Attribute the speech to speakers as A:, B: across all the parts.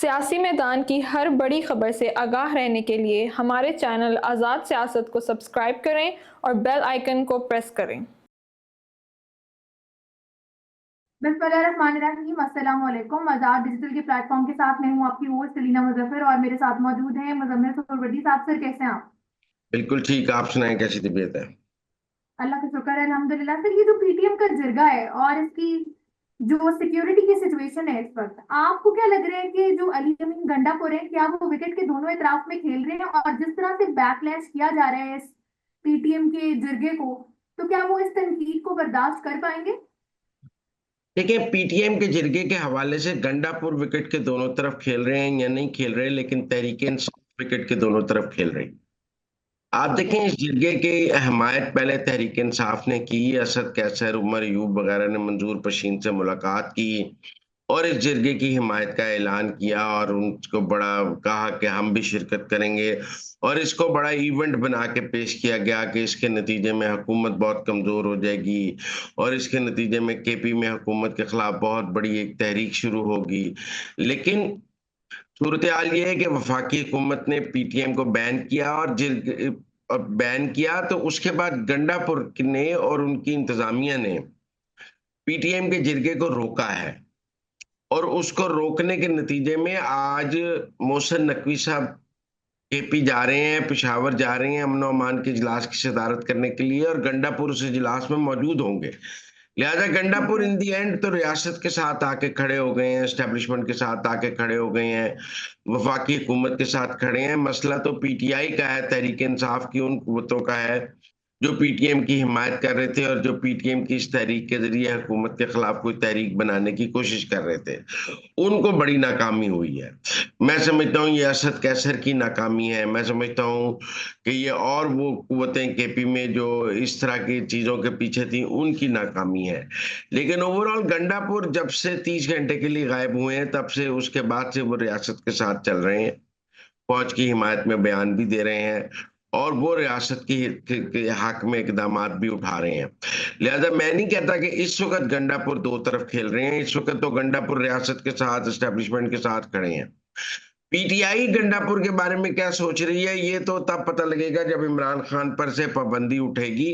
A: सियासी मैदान की हर बड़ी खबर से आगाह रहने के लिए हमारे चैनल आज़ाद सियासत को सब्सक्राइब करें और बेल आइकन को प्रेस करें।
B: बिस्मिल्लाहिर्रहमानिर्रहीम। अस्सलाम वालेकुम। आजाद डिजिटल के प्लेटफॉर्म के साथ मैं हूँ आपकी होस्ट सलीना मुजफ्फर और मेरे साथ मौजूद हैं मुजम्मिल सुहरवर्दी साहब। सर, कैसे हैं आप?
C: बिल्कुल ठीक। आप सुनाएं, कैसी तबीयत है?
B: अल्लाह का शुक्र है, अल्हम्दुलिल्लाह। सर, ये जो पीटीएम का जिरगा है और इसकी जो सिक्योरिटी की सिचुएशन है इस वक्त, आपको क्या लग रहा है कि जो अली अमीन गंडापुर है, क्या वो विकेट के दोनों इतराफ में खेल रहे हैं? और जिस तरह से बैकलैश किया जा रहा है इस पीटीएम के जिरगे को, तो क्या वो इस तनकीद को बर्दाश्त कर पाएंगे?
C: देखिए, पीटीएम के जिरगे के हवाले से गंडापुर विकेट के दोनों तरफ खेल रहे हैं या नहीं खेल रहे, लेकिन तहरीक इंसाफ विकेट के दोनों तरफ खेल रही। आप देखें, इस जिरगे की हमायत पहले तहरीक इंसाफ ने की। असद कैसर, उमर यूब वगैरह ने मंजूर पशीन से मुलाकात की और इस जिरगे की हिमायत का ऐलान किया और उनको बड़ा कहा कि हम भी शिरकत करेंगे। और इसको बड़ा इवेंट बना के पेश किया गया कि इसके नतीजे में हुकूमत बहुत कमजोर हो जाएगी और इसके नतीजे में केपी में हुकूमत के खिलाफ बहुत बड़ी एक तहरीक शुरू होगी। लेकिन सूरत हाल ये है कि वफाकी हुकूमत ने पीटीएम को बैन किया और बैन किया तो उसके बाद गंडापुर ने और उनकी इंतजामिया ने पीटीएम के जिरगे को रोका है। और उसको रोकने के नतीजे में आज मोहसिन नकवी साहब केपी जा रहे हैं, पेशावर जा रहे हैं अमन अमान के इजलास की सदारत करने के लिए और गंडापुर उस इजलास में मौजूद होंगे। लिहाजा गंडापुर इन दी एंड तो रियासत के साथ आके खड़े हो गए हैं, एस्टेब्लिशमेंट के साथ आके खड़े हो गए हैं, वफाकी हुकूमत के साथ खड़े हैं। मसला तो पीटीआई का है, तहरीक इंसाफ की उन कुव्वतों का है जो पीटीएम की हिमायत कर रहे थे और जो पीटीएम की इस तहरीक के जरिए हुकूमत के खिलाफ कोई तहरीक बनाने की कोशिश कर रहे थे। उनको बड़ी नाकामी हुई है। मैं समझता हूँ ये असद कैसर की नाकामी है। मैं समझता हूँ कि ये और वो कुव्वतें केपी में जो इस तरह की चीजों के पीछे थी उनकी नाकामी है। लेकिन ओवरऑल गंडापुर जब से 30 घंटे के लिए गायब हुए हैं तब से उसके बाद से वो रियासत के साथ चल रहे हैं, फौज की हिमायत में बयान भी दे रहे हैं और वो रियासत के हक में इकदाम भी उठा रहे हैं। लिहाजा मैं नहीं कहता कि इस वक्त गंडापुर दो तरफ खेल रहे हैं। इस वक्त तो गंडापुर रियासत के साथ, एस्टेब्लिशमेंट के साथ खड़े हैं। पीटीआई गंडापुर के बारे में क्या सोच रही है ये तो तब पता लगेगा जब इमरान खान पर से पाबंदी उठेगी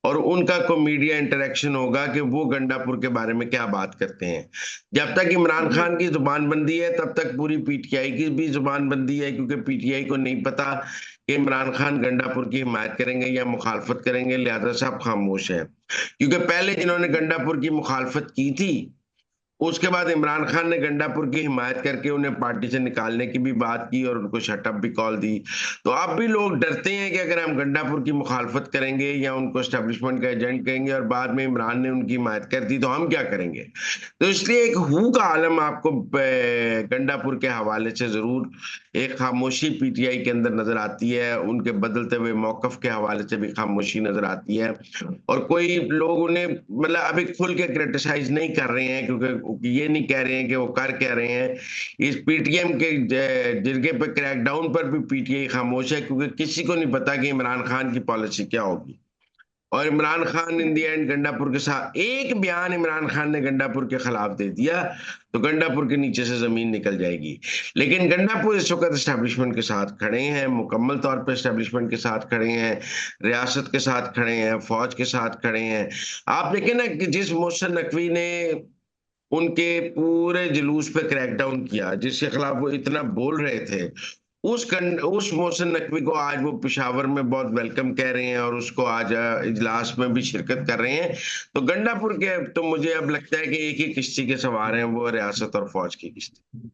C: और उनका कोई मीडिया इंटरेक्शन होगा कि वो गंडापुर के बारे में क्या बात करते हैं। जब तक इमरान खान की जुबान बंदी है तब तक पूरी पीटीआई की भी जुबान बंदी है, क्योंकि पीटीआई को नहीं पता कि इमरान खान गंडापुर की हिमायत करेंगे या मुखालफत करेंगे। लिहाजा सब खामोश है, क्योंकि पहले जिन्होंने गंडापुर की मुखालफत की थी उसके बाद इमरान खान ने गंडापुर की हिमायत करके उन्हें पार्टी से निकालने की भी बात की और उनको शटअप भी कॉल दी। तो अब भी लोग डरते हैं कि अगर हम गंडापुर की मुखालफत करेंगे या उनको एस्टेब्लिशमेंट का एजेंट कहेंगे और बाद में इमरान ने उनकी हिमायत कर दी तो हम क्या करेंगे। तो इसलिए एक हू का आलम आपको गंडापुर के हवाले से जरूर एक खामोशी पीटीआई के अंदर नजर आती है। उनके बदलते हुए मौकफ के हवाले से भी खामोशी नजर आती है और कोई लोग उन्हें मतलब अभी खुल के क्रिटिसाइज नहीं कर रहे हैं, क्योंकि ये नहीं कह रहे हैं कि वो कर क्या रहे हैं। इस पीटीएम के जिरगे पे क्रैकडाउन पर भी पीटीआई खामोश है, क्योंकि किसी को नहीं पता कि इमरान खान की पॉलिसी क्या होगी। और इमरान खान इन दी एंड गंडापुर के साथ एक बयान इमरान खान ने गंडापुर के खिलाफ दे दिया तो गंडापुर के नीचे से जमीन निकल जाएगी। लेकिन गंडापुर इस वक्त एस्टेब्लिशमेंट के साथ खड़े हैं, मुकम्मल तौर पर एस्टेब्लिशमेंट के साथ खड़े हैं, रियासत के साथ खड़े हैं, फौज के साथ खड़े हैं। आप देखें ना कि जिस मोहसिन नकवी ने उनके पूरे जुलूस पे क्रैकडाउन किया, जिसके खिलाफ वो इतना बोल रहे थे, उस मोहसिन नकवी को आज वो पेशावर में बहुत वेलकम कह रहे हैं और उसको आज इजलास में भी शिरकत कर रहे हैं। तो गंडापुर के तो मुझे अब लगता है कि एक ही किश्ती के सवार हैं, वो रियासत और फौज की किश्ती।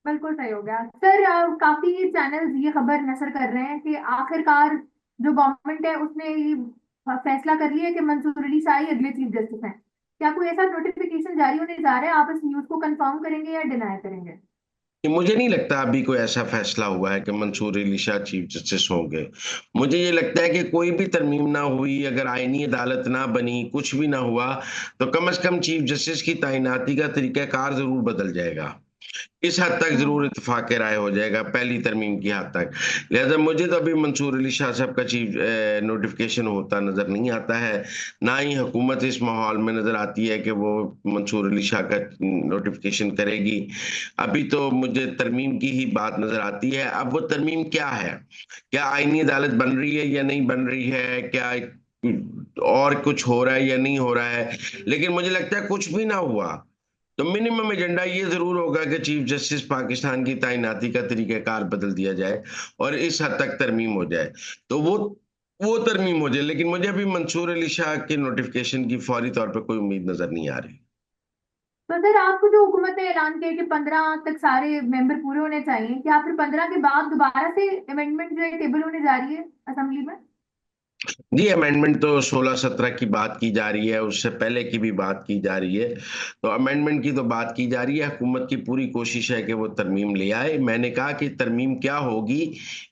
B: बिल्कुल सही हो गया सर। काफी चैनल्स ये खबर नशर कर रहे हैं कि आखिरकार जो गवर्नमेंट है उसने ये फैसला कर लिया कि मंसूर अली शाह ही अगले चीफ जस्टिस हैं। क्या कोई ऐसा नोटिफिकेशन जारी होने जा रहा है? आप इस न्यूज को कंफर्म करेंगे या डिनाई करेंगे?
C: कि मुझे नहीं लगता अभी कोई ऐसा फैसला हुआ है कि मंसूर अली शाह चीफ जस्टिस होंगे। मुझे ये लगता है कि कोई भी तरमीम ना हुई, अगर आईनी अदालत ना बनी, कुछ भी ना हुआ, तो कम से कम चीफ जस्टिस की तैनाती का तरीकाकार जरूर बदल जाएगा। इस हद तक जरूर इत्तेफाक राय हो जाएगा पहली तरमीम की हद तक। लिहाजा मुझे तो अभी मंसूर अली शाह साहब का चीफ नोटिफिकेशन होता नजर नहीं आता है, ना ही हुकूमत इस माहौल में नजर आती है कि वो मंसूर अली शाह का नोटिफिकेशन करेगी। अभी तो मुझे तरमीम की ही बात नजर आती है। अब वो तरमीम क्या है, क्या आईनी अदालत बन रही है या नहीं बन रही है, क्या और कुछ हो रहा है या नहीं हो रहा है, लेकिन मुझे लगता है कुछ भी ना हुआ तो मिनिमम एजेंडा ये जरूर होगा कि चीफ जस्टिस पाकिस्तान की तैनाती का तरीकाकार बदल दिया जाए और इस हद तक तरमीम हो जाए, तो वो तरमीम हो जाए। लेकिन मुझे अभी मंसूर अली शाह के नोटिफिकेशन की फौरी तौर पर कोई उम्मीद नजर नहीं आ रही।
B: तो सर आपको जो हुकूमत ने ऐलान किया कि 15 तक सारे मेंबर पूरे होने चाहिए, क्या फिर 15 के बाद दोबारा से अमेंडमेंट जो है टेबल होने जा रही है असेंबली में?
C: जी, अमेंडमेंट तो 16-17 की बात की जा रही है, उससे पहले की भी बात की जा रही है। तो अमेंडमेंट की तो बात की जा रही है, हुकूमत की पूरी कोशिश है कि वो तरमीम ले आए। मैंने कहा कि तरमीम क्या होगी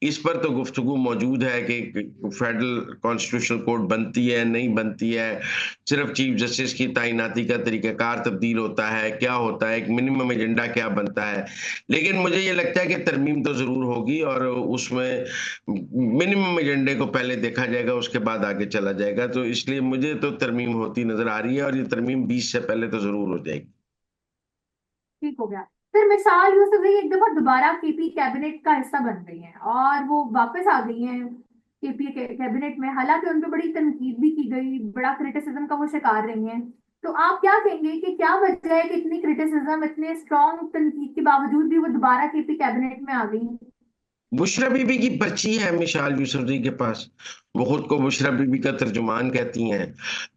C: इस पर तो गुफ्तगू मौजूद है कि फेडरल कॉन्स्टिट्यूशनल कोर्ट बनती है नहीं बनती है, सिर्फ चीफ जस्टिस की तैनाती का तरीकाकार तब्दील होता है, क्या होता है, एक मिनिमम एजेंडा क्या बनता है। लेकिन मुझे ये लगता है कि तरमीम तो जरूर होगी और उसमें मिनिमम एजेंडे को पहले देखा जाएगा, उसके बाद आगे चला जाएगा। तो इसलिए मुझे तो तरमीम होती नजर आ रही है और ये तरमीम 20 से पहले तो जरूर हो जाएगी।
B: ठीक हो गया। फिर मिसाल यूसुफ एक दफा दोबारा केपी कैबिनेट का हिस्सा बन गई हैं और वो वापस आ गई हैं केपी कैबिनेट में, हालांकि उन पर बड़ी तनकीद भी की गई, बड़ा क्रिटिसिज्म का वो शिकार रही हैं। तो आप क्या कहेंगे कि क्या वजह है कि इतनी क्रिटिसिज्म, इतने स्ट्रॉन्ग तनकीद के बावजूद भी वो दोबारा केपी कैबिनेट में आ गई?
C: बुशरा बीबी की पर्ची है मिसाल यूसुफजई के पास, वो खुद को बुशरा बीबी का तर्जुमान कहती हैं।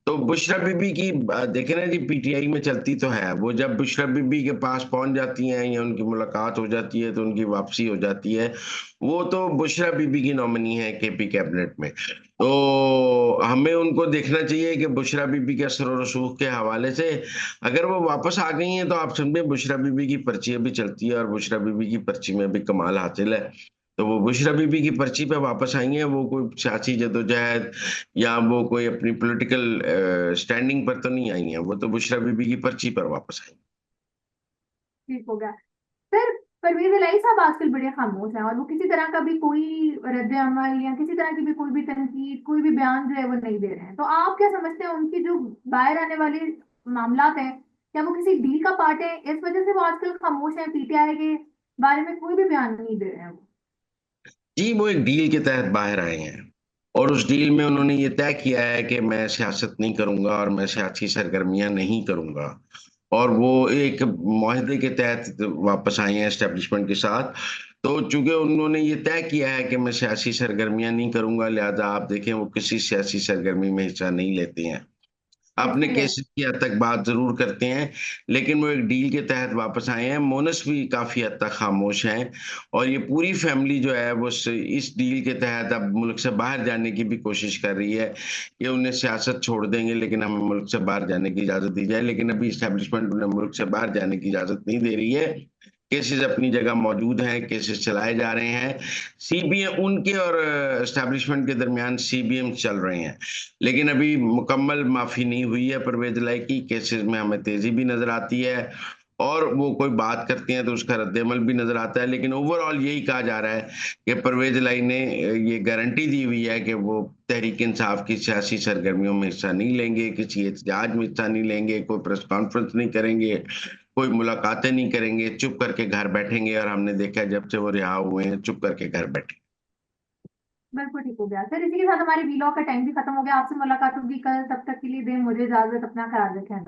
C: तो बुशरा बीबी की देखे ना जी, पीटीआई में चलती तो है, वो जब बुशरा बीबी के पास पहुंच जाती हैं या उनकी मुलाकात हो जाती है तो उनकी वापसी हो जाती है। वो तो बुशरा बीबी की नॉमिनी है केपी कैबिनेट में। तो हमें उनको देखना चाहिए कि बुशरा बीबी के असर और रसूख के हवाले से अगर वो वापस आ गई हैं तो आप समझे बुशरा बीबी की पर्ची अभी चलती है और बुशरा बीबी की पर्ची में भी कमाल हासिल है। तो वो बुशरा बीबी की पर्ची पे वापस आई हैं, वो कोई सियासी जदोजहद या वो कोई अपनी पॉलिटिकल स्टैंडिंग पर तो नहीं आई हैं, वो तो बुशरा बीबी की पर्ची पर वापस आई।
B: ठीक हो गया। फिर परवेज इलाही साहब आजकल बड़े खामोश हैं और वो किसी तरह का भी कोई रद्द अमल या किसी तरह की भी कोई भी तनकीद, कोई भी बयान जो है वो नहीं दे रहे हैं। तो आप क्या समझते हैं उनकी जो बाहर आने वाले मामलात हैं, क्या वो किसी डील का पार्ट है, इस वजह से वो आजकल खामोश हैं, पीटीआई के बारे में कोई भी बयान नहीं दे रहे हैं वो?
C: जी, वो एक डील के तहत बाहर आए हैं और उस डील में उन्होंने ये तय किया है कि मैं सियासत नहीं करूंगा और मैं सियासी सरगर्मियां नहीं करूंगा, और वो एक मुआहदे के तहत वापस आए हैं एस्टेब्लिशमेंट के साथ। तो चूंकि उन्होंने ये तय किया है कि मैं सियासी सरगर्मियां नहीं करूंगा, लिहाजा आप देखें वो किसी सियासी सरगर्मी में हिस्सा नहीं लेते हैं, अपने
B: एक्सीलेंट।
C: केसेस की हद तक बात जरूर करते हैं, लेकिन वो एक डील के तहत वापस आए हैं। मोनस भी काफी हद तक खामोश हैं और ये पूरी फैमिली जो है वो इस डील के तहत अब मुल्क से बाहर जाने की भी कोशिश कर रही है कि उन्हें सियासत छोड़ देंगे लेकिन हमें मुल्क से बाहर जाने की इजाजत दी जाए, लेकिन अभी इस्टेब्लिशमेंट उन्हें मुल्क से बाहर जाने की इजाजत नहीं दे रही है। केसेस अपनी जगह मौजूद हैं, केसेस चलाए जा रहे हैं, सीबीएम उनके और एस्टेब्लिशमेंट के दरमियान सीबीएम चल रहे हैं, लेकिन अभी मुकम्मल माफी नहीं हुई है परवेज इलाही की। केसेस में हमें तेजी भी नजर आती है और वो कोई बात करते हैं तो उसका रद्देमल भी नजर आता है, लेकिन ओवरऑल यही कहा जा रहा है कि परवेज इलाही ने ये गारंटी दी हुई है कि वो तहरीक इंसाफ की सियासी सरगर्मियों में हिस्सा नहीं लेंगे, किसी एहतजाज में हिस्सा नहीं लेंगे, कोई प्रेस कॉन्फ्रेंस नहीं करेंगे, कोई मुलाकातें नहीं करेंगे, चुप करके घर बैठेंगे। और हमने देखा जब से वो रिहा हुए हैं चुप करके घर बैठे।
B: बिल्कुल ठीक हो गया सर, इसी के साथ हमारे वीलॉग का टाइम भी खत्म हो गया। आपसे मुलाकात होगी कल, तब तक के लिए दें मुझे इजाजत, अपना ख्याल रखें।